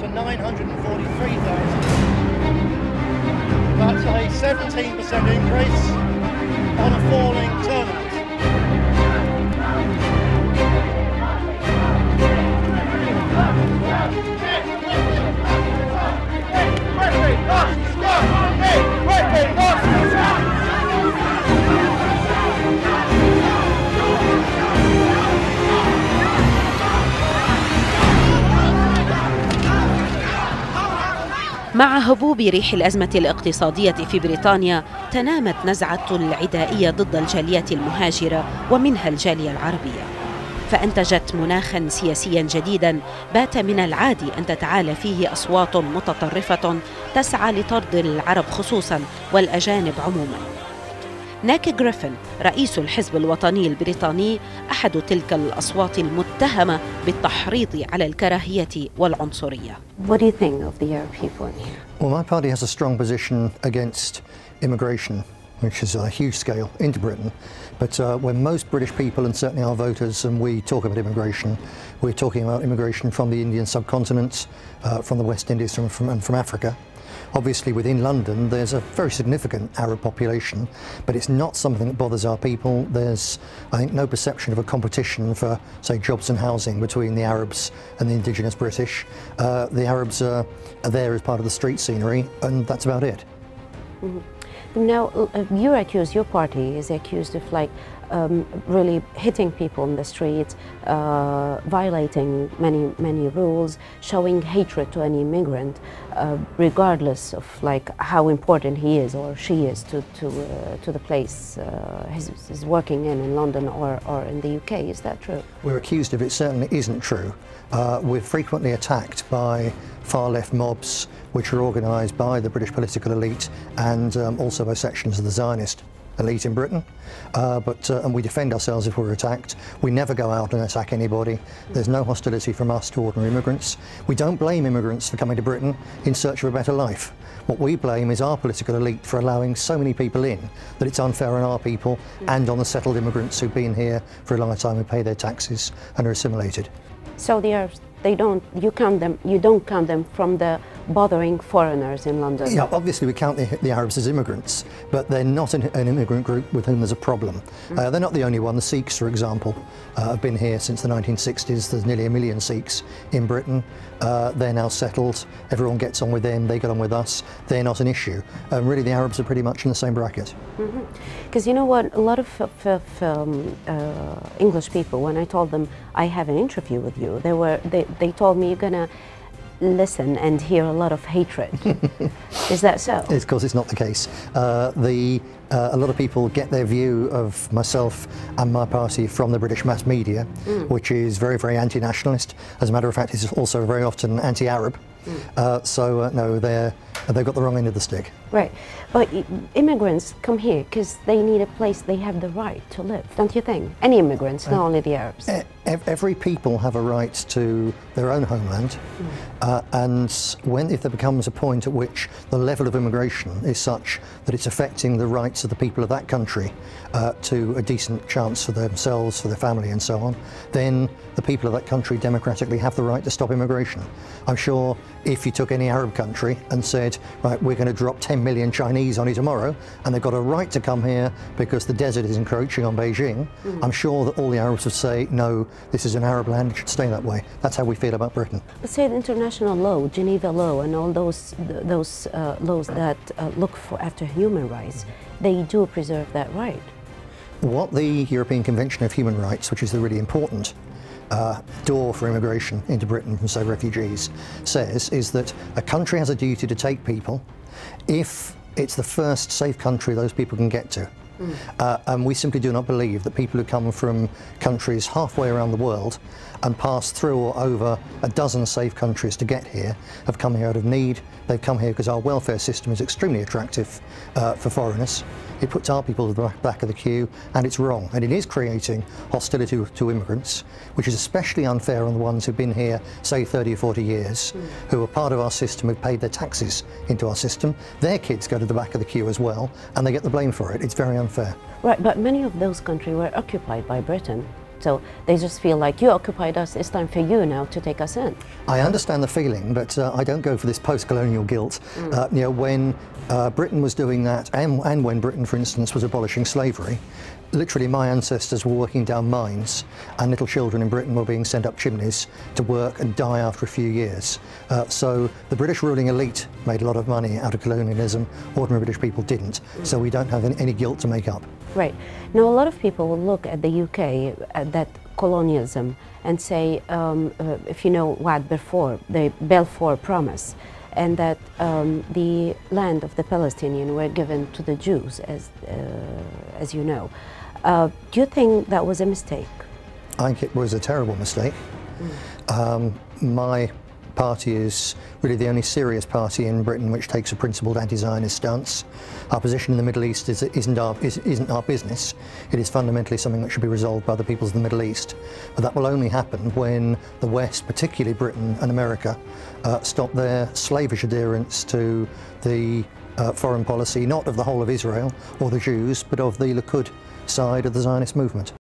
to 943,000. That's a 17% increase on a falling turnout. مع هبوب ريح الأزمة الاقتصادية في بريطانيا تنامت نزعة العدائية ضد الجاليات المهاجرة ومنها الجالية العربية، فأنتجت مناخاً سياسياً جديداً بات من العادي أن تتعالى فيه أصوات متطرفة تسعى لطرد العرب خصوصاً والأجانب عموماً. غريفين رئيس الحزب الوطني البريطاني أحد تلك الأصوات المتهمة بالتحريض على الكراهية والعنصرية. What do you think of the Arab people in here? Well, my party has a strong position against immigration, which is a huge scale, into Britain. But when most British people, and certainly our voters, and we talk about immigration, we're talking about immigration from the Indian subcontinent, from the West Indies and from Africa. Obviously within London there's a very significant Arab population, but it's not something that bothers our people. There's, I think, no perception of a competition for, say, jobs and housing between the Arabs and the indigenous British. The Arabs are there as part of the street scenery, and that's about it. Mm-hmm. Now, you're accused, your party is accused of really hitting people in the streets, violating many rules, showing hatred to any immigrant, regardless of how important he is or she is to the place he's working in London or in the UK. Is that true? We're accused of it. Certainly isn't true. We're frequently attacked by far-left mobs which are organised by the British political elite and also by sections of the Zionist elite in Britain, and we defend ourselves if we're attacked. We never go out and attack anybody. There's no hostility from us to ordinary immigrants. We don't blame immigrants for coming to Britain in search of a better life. What we blame is our political elite for allowing so many people in that it's unfair on our people and on the settled immigrants who've been here for a long time and pay their taxes and are assimilated. So you don't count them from the bothering foreigners in London? Yeah, obviously we count the Arabs as immigrants, but they're not an immigrant group with whom there's a problem. They're not the only one. The Sikhs, for example, have been here since the 1960s. There's nearly 1 million Sikhs in Britain. They're now settled. Everyone gets on with them. They get on with us. They're not an issue. Really, the Arabs are pretty much in the same bracket. Because you know what, a lot of English people, when I told them I have an interview with you, they told me you're gonna listen and hear a lot of hatred. Is that so? Of course, it's not the case. A lot of people get their view of myself and my party from the British mass media, which is very, very anti-nationalist. As a matter of fact, it's also very often anti-Arab. No, they've got the wrong end of the stick. Right, but immigrants come here because they need a place, they have the right to live, don't you think? Any immigrants, not only the Arabs. Every people have a right to their own homeland, and if there becomes a point at which the level of immigration is such that it's affecting the rights of the people of that country to a decent chance for themselves, for their family and so on, then the people of that country democratically have the right to stop immigration. I'm sure if you took any Arab country and said, right, we're going to drop 10 million Chinese on you tomorrow, and they've got a right to come here because the desert is encroaching on Beijing, I'm sure that all the Arabs would say, no, this is an Arab land, it should stay that way. That's how we feel about Britain. Let's say the international law, Geneva law, and all those laws that look after human rights, they do preserve that right. What the European Convention of Human Rights, which is the really important door for immigration into Britain from, say, refugees, says is that a country has a duty to take people if it's the first safe country those people can get to. And we simply do not believe that people who come from countries halfway around the world and pass through or over a dozen safe countries to get here have come here out of need. They've come here because our welfare system is extremely attractive for foreigners. It puts our people at the back of the queue, and it's wrong. And it is creating hostility to immigrants, which is especially unfair on the ones who've been here, say, 30 or 40 years, who are part of our system, who've paid their taxes into our system. Their kids go to the back of the queue as well, and they get the blame for it. It's very unfair. Right, but many of those countries were occupied by Britain. So they just feel like, you occupied us, it's time for you now to take us in. I understand the feeling, but I don't go for this post-colonial guilt. You know, when Britain was doing that, and when Britain, for instance, was abolishing slavery, literally my ancestors were working down mines, and little children in Britain were being sent up chimneys to work and die after a few years. So the British ruling elite made a lot of money out of colonialism. Ordinary British people didn't. So we don't have any guilt to make up. Right. Now, a lot of people will look at the UK, at that colonialism, and say, if you know what before, the Balfour Promise, and that the land of the Palestinians were given to the Jews, as you know. Do you think that was a mistake? I think it was a terrible mistake. My party is really the only serious party in Britain which takes a principled anti-Zionist stance. Our position in the Middle East isn't our business. It is fundamentally something that should be resolved by the peoples of the Middle East. But that will only happen when the West, particularly Britain and America, stop their slavish adherence to the foreign policy, not of the whole of Israel or the Jews, but of the Likud side of the Zionist movement.